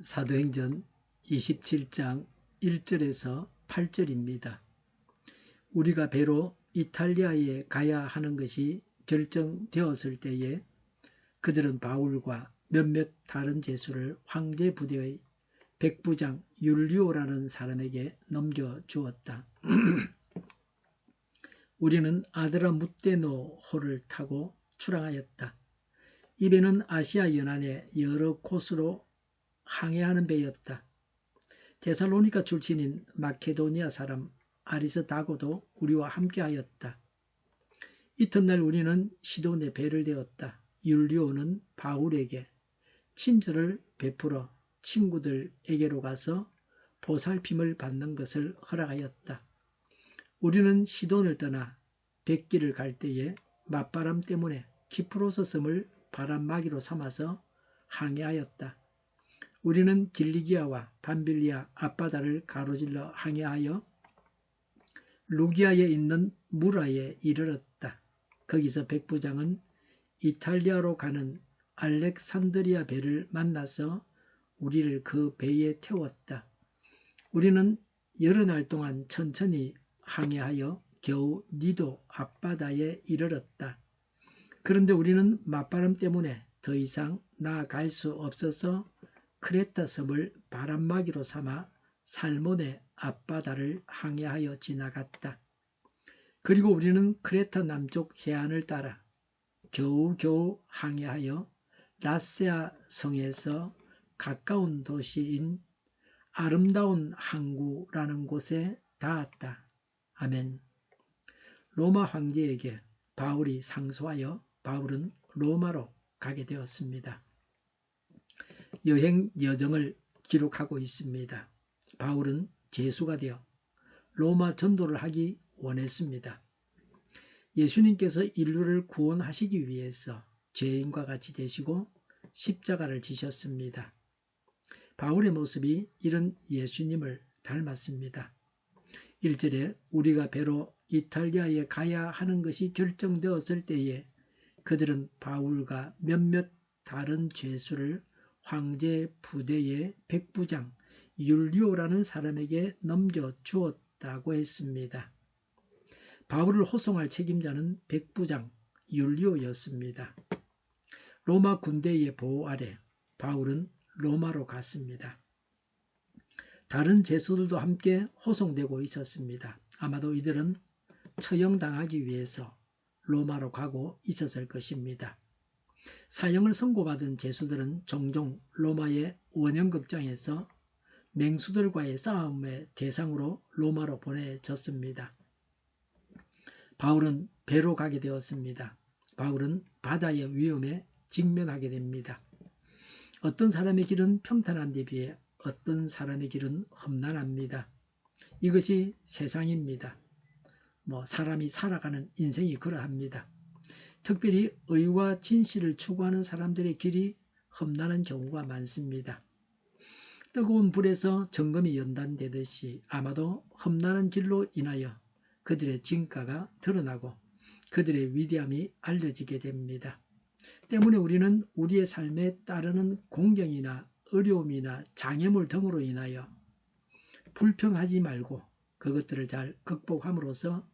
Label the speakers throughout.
Speaker 1: 사도행전 27장 1절에서 8절입니다. 우리가 배로 이탈리아에 가야 하는 것이 결정되었을 때에 그들은 바울과 몇몇 다른 제수를 황제 부대의 백부장 율리오라는 사람에게 넘겨주었다. 우리는 아드라무떼노호를 타고 출항하였다. 이 배는 아시아 연안의 여러 곳으로 항해하는 배였다. 데살로니가 출신인 마케도니아 사람 아리스다고도 우리와 함께하였다. 이튿날 우리는 시돈에 배를 대었다. 율리오는 바울에게 친절을 베풀어 친구들에게로 가서 보살핌을 받는 것을 허락하였다. 우리는 시돈을 떠나 백길을 갈 때에 맞바람 때문에 키프로스 섬을 바람막이로 삼아서 항해하였다. 우리는 길리기아와 밤빌리아 앞바다를 가로질러 항해하여 루기아에 있는 무라에 이르렀다. 거기서 백부장은 이탈리아로 가는 알렉산드리아 배를 만나서 우리를 그 배에 태웠다. 우리는 여러 날 동안 천천히 항해하여 겨우 니도 앞바다에 이르렀다. 그런데 우리는 맞바람 때문에 더 이상 나아갈 수 없어서 크레타 섬을 바람막이로 삼아 살몬의 앞바다를 항해하여 지나갔다. 그리고 우리는 크레타 남쪽 해안을 따라 겨우겨우 항해하여 라세아 성에서 가까운 도시인 아름다운 항구라는 곳에 닿았다. 아멘. 로마 황제에게 바울이 상소하여 바울은 로마로 가게 되었습니다. 여행 여정을 기록하고 있습니다. 바울은 제수가 되어 로마 전도를 하기 원했습니다. 예수님께서 인류를 구원하시기 위해서 죄인과 같이 되시고 십자가를 지셨습니다. 바울의 모습이 이런 예수님을 닮았습니다. 1절에 우리가 배로 이탈리아에 가야 하는 것이 결정되었을 때에 그들은 바울과 몇몇 다른 죄수를 황제 부대의 백부장 율리오라는 사람에게 넘겨주었다고 했습니다. 바울을 호송할 책임자는 백부장 율리오였습니다. 로마 군대의 보호 아래 바울은 로마로 갔습니다. 다른 제수들도 함께 호송되고 있었습니다. 아마도 이들은 처형당하기 위해서 로마로 가고 있었을 것입니다. 사형을 선고받은 제수들은 종종 로마의 원형극장에서 맹수들과의 싸움의 대상으로 로마로 보내졌습니다. 바울은 배로 가게 되었습니다. 바울은 바다의 위험에 직면하게 됩니다. 어떤 사람의 길은 평탄한 데 비해 어떤 사람의 길은 험난합니다. 이것이 세상입니다. 사람이 살아가는 인생이 그러합니다. 특별히 의와 진실을 추구하는 사람들의 길이 험난한 경우가 많습니다. 뜨거운 불에서 정금이 연단되듯이 아마도 험난한 길로 인하여 그들의 진가가 드러나고 그들의 위대함이 알려지게 됩니다. 때문에 우리는 우리의 삶에 따르는 공경이나 어려움이나 장애물 등으로 인하여 불평하지 말고 그것들을 잘 극복함으로써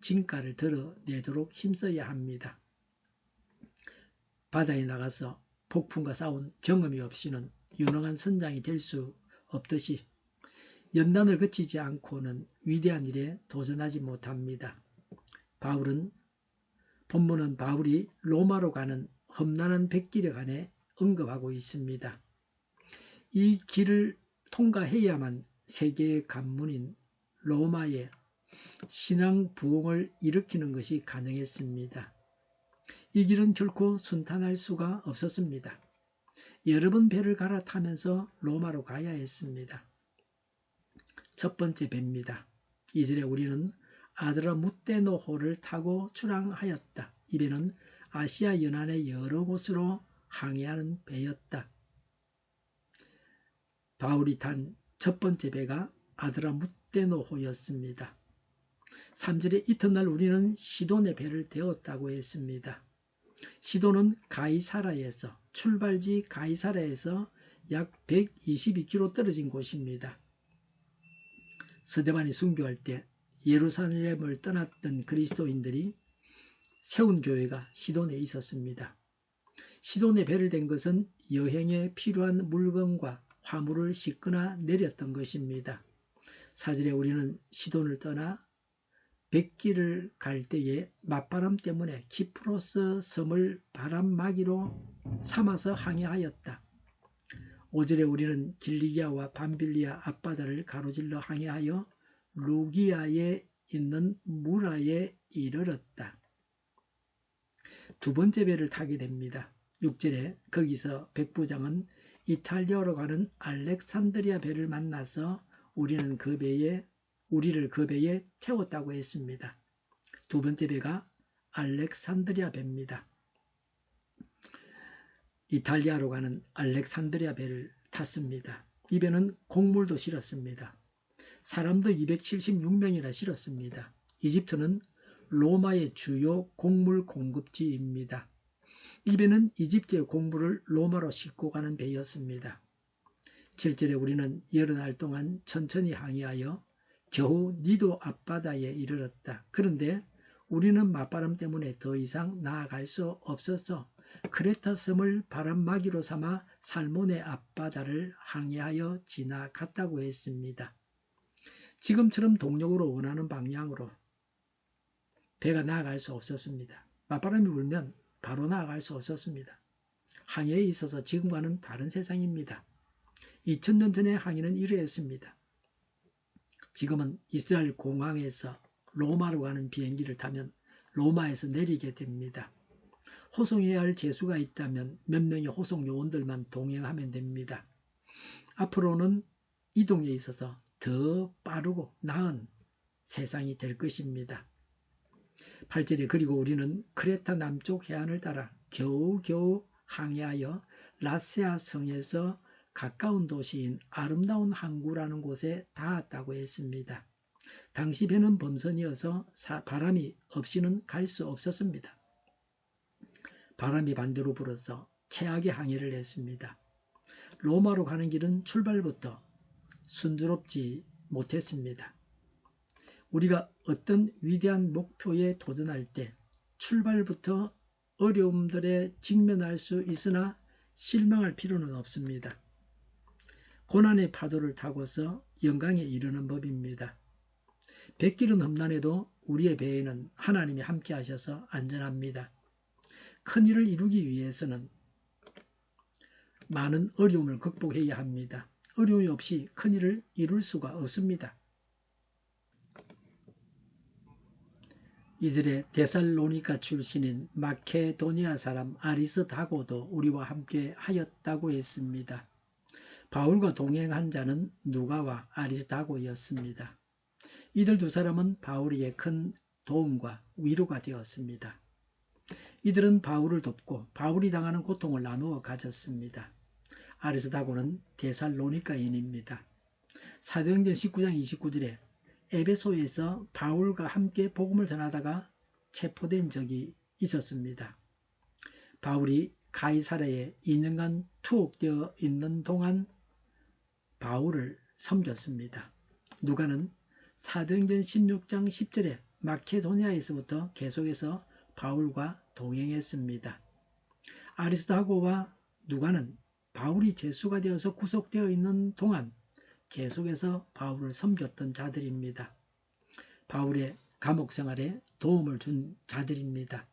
Speaker 1: 진가를 드러내도록 힘써야 합니다. 바다에 나가서 폭풍과 싸운 경험이 없이는 유능한 선장이 될 수 없듯이 연단을 거치지 않고는 위대한 일에 도전하지 못합니다. 본문은 바울이 로마로 가는 험난한 백길에 관해 언급하고 있습니다. 이 길을 통과해야만 세계의 관문인 로마의 신앙 부흥을 일으키는 것이 가능했습니다. 이 길은 결코 순탄할 수가 없었습니다. 여러 번 배를 갈아타면서 로마로 가야 했습니다. 첫 번째 배입니다. 2절에 우리는 아드라무떼노호를 타고 출항하였다. 이 배는 아시아 연안의 여러 곳으로 항해하는 배였다. 바울이 탄 첫 번째 배가 아드라무떼노호였습니다. 3절에 이튿날 우리는 시돈의 배를 대었다고 했습니다. 시돈은 가이사라에서 출발지 가이사라에서 약 122km 떨어진 곳입니다. 스데반이 순교할 때 예루살렘을 떠났던 그리스도인들이 세운 교회가 시돈에 있었습니다. 시돈에 배를 댄 것은 여행에 필요한 물건과 화물을 싣거나 내렸던 것입니다. 사절에 우리는 시돈을 떠나 백길을 갈 때에 맞바람 때문에 키프로스 섬을 바람막이로 삼아서 항해하였다. 5절에 우리는 길리기아와 밤빌리아 앞바다를 가로질러 항해하여 루기아에 있는 무라에 이르렀다. 두 번째 배를 타게 됩니다. 6절에 거기서 백부장은 이탈리아로 가는 알렉산드리아 배를 만나서 우리를 그 배에 태웠다고 했습니다. 두 번째 배가 알렉산드리아 배입니다. 이탈리아로 가는 알렉산드리아 배를 탔습니다. 이 배는 곡물도 실었습니다. 사람도 276명이나 실었습니다. 이집트는 로마의 주요 곡물 공급지입니다. 이 배는 이집트의 곡물을 로마로 싣고 가는 배였습니다. 7절에 우리는 여러 날 동안 천천히 항해하여 겨우 니도 앞바다에 이르렀다. 그런데 우리는 맞바람 때문에 더 이상 나아갈 수 없어서 크레타 섬을 바람막이로 삼아 살몬의 앞바다를 항해하여 지나갔다고 했습니다. 지금처럼 동력으로 원하는 방향으로 배가 나아갈 수 없었습니다. 맞바람이 불면 바로 나아갈 수 없었습니다. 항해에 있어서 지금과는 다른 세상입니다. 2000년 전의 항해는 이러했습니다. 지금은 이스라엘 공항에서 로마로 가는 비행기를 타면 로마에서 내리게 됩니다. 호송해야 할 제수가 있다면 몇 명의 호송 요원들만 동행하면 됩니다. 앞으로는 이동에 있어서 더 빠르고 나은 세상이 될 것입니다. 8절에 그리고 우리는 크레타 남쪽 해안을 따라 겨우겨우 항해하여 라세아 성에서 가까운 도시인 아름다운 항구라는 곳에 닿았다고 했습니다. 당시 배는 범선이어서 바람이 없이는 갈 수 없었습니다. 바람이 반대로 불어서 최악의 항해를 했습니다. 로마로 가는 길은 출발부터 순조롭지 못했습니다. 우리가 어떤 위대한 목표에 도전할 때 출발부터 어려움들에 직면할 수 있으나 실망할 필요는 없습니다. 고난의 파도를 타고서 영광에 이르는 법입니다. 뱃길은 험난해도 우리의 배에는 하나님이 함께 하셔서 안전합니다. 큰 일을 이루기 위해서는 많은 어려움을 극복해야 합니다. 어려움이 없이 큰 일을 이룰 수가 없습니다. 이절에 데살로니가 출신인 마케도니아 사람 아리스다고도 우리와 함께 하였다고 했습니다. 바울과 동행한 자는 누가와 아리스다고였습니다. 이들 두 사람은 바울에게 큰 도움과 위로가 되었습니다. 이들은 바울을 돕고 바울이 당하는 고통을 나누어 가졌습니다. 아리스다고는 데살로니가인입니다. 사도행전 19장 29절에 에베소에서 바울과 함께 복음을 전하다가 체포된 적이 있었습니다. 바울이 가이사랴에 2년간 투옥되어 있는 동안 바울을 섬겼습니다. 누가는 사도행전 16장 10절에 마케도니아에서부터 계속해서 바울과 동행했습니다. 아리스다고와 누가는 바울이 제수가 되어서 구속되어 있는 동안 계속해서 바울을 섬겼던 자들입니다. 바울의 감옥 생활에 도움을 준 자들입니다.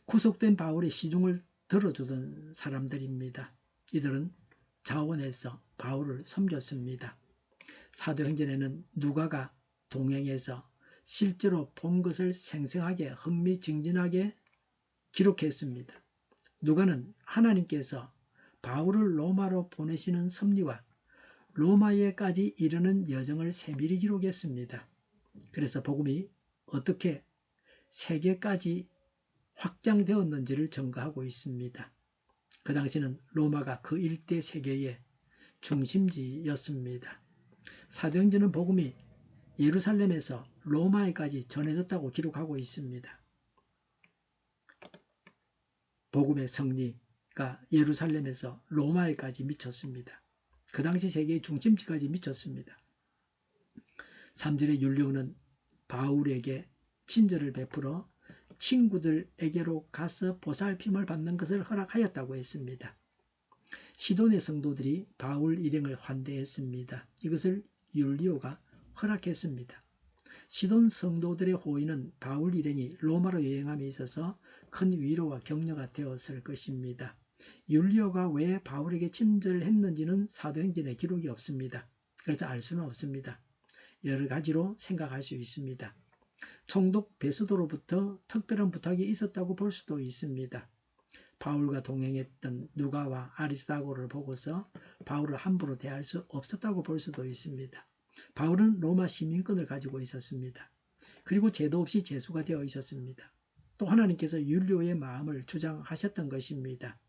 Speaker 1: 구속된 바울의 시중을 들어주던 사람들입니다. 이들은 자원해서 바울을 섬겼습니다. 사도행전에는 누가가 동행해서 실제로 본 것을 생생하게 흥미진진하게 기록했습니다. 누가는 하나님께서 바울을 로마로 보내시는 섭리와 로마에까지 이르는 여정을 세밀히 기록했습니다. 그래서 복음이 어떻게 세계까지 확장되었는지를 증거하고 있습니다. 그 당시는 로마가 그 일대 세계의 중심지였습니다. 사도행전은 복음이 예루살렘에서 로마에까지 전해졌다고 기록하고 있습니다. 복음의 승리가 예루살렘에서 로마에까지 미쳤습니다. 그 당시 세계의 중심지까지 미쳤습니다. 3절의 율리오는 바울에게 친절을 베풀어 친구들에게로 가서 보살핌을 받는 것을 허락하였다고 했습니다. 시돈의 성도들이 바울 일행을 환대했습니다. 이것을 율리오가 허락했습니다. 시돈 성도들의 호의는 바울 일행이 로마로 여행함에 있어서 큰 위로와 격려가 되었을 것입니다. 율리오가 왜 바울에게 친절을 했는지는 사도행전에 기록이 없습니다. 그래서 알 수는 없습니다. 여러 가지로 생각할 수 있습니다. 총독 베스도로부터 특별한 부탁이 있었다고 볼 수도 있습니다. 바울과 동행했던 누가와 아리스다고를 보고서 바울을 함부로 대할 수 없었다고 볼 수도 있습니다. 바울은 로마 시민권을 가지고 있었습니다. 그리고 죄도 없이 제수가 되어 있었습니다. 또 하나님께서 율리오의 마음을 주장하셨던 것입니다.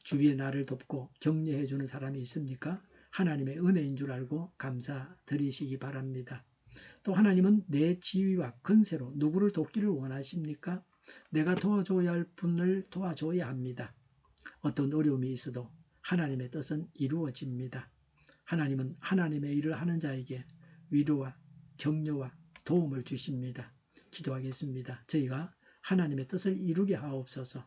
Speaker 1: 주위에 나를 돕고 격려해 주는 사람이 있습니까? 하나님의 은혜인 줄 알고 감사드리시기 바랍니다. 또 하나님은 내 지위와 근세로 누구를 돕기를 원하십니까? 내가 도와줘야 할 분을 도와줘야 합니다. 어떤 어려움이 있어도 하나님의 뜻은 이루어집니다. 하나님은 하나님의 일을 하는 자에게 위로와 격려와 도움을 주십니다. 기도하겠습니다. 저희가 하나님의 뜻을 이루게 하옵소서.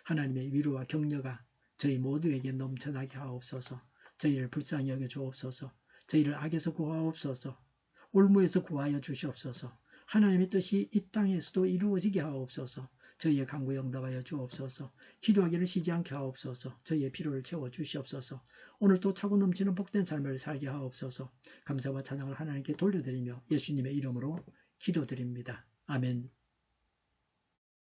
Speaker 1: 하나님의 위로와 격려가 저희 모두에게 넘쳐나게 하옵소서. 저희를 불쌍히 여겨 주옵소서. 저희를 악에서 구하옵소서. 올무에서 구하여 주시옵소서. 하나님의 뜻이 이 땅에서도 이루어지게 하옵소서. 저희의 간구에 응답하여 주옵소서. 기도하기를 쉬지 않게 하옵소서. 저희의 필요를 채워 주시옵소서. 오늘도 차고 넘치는 복된 삶을 살게 하옵소서. 감사와 찬양을 하나님께 돌려드리며 예수님의 이름으로 기도드립니다. 아멘.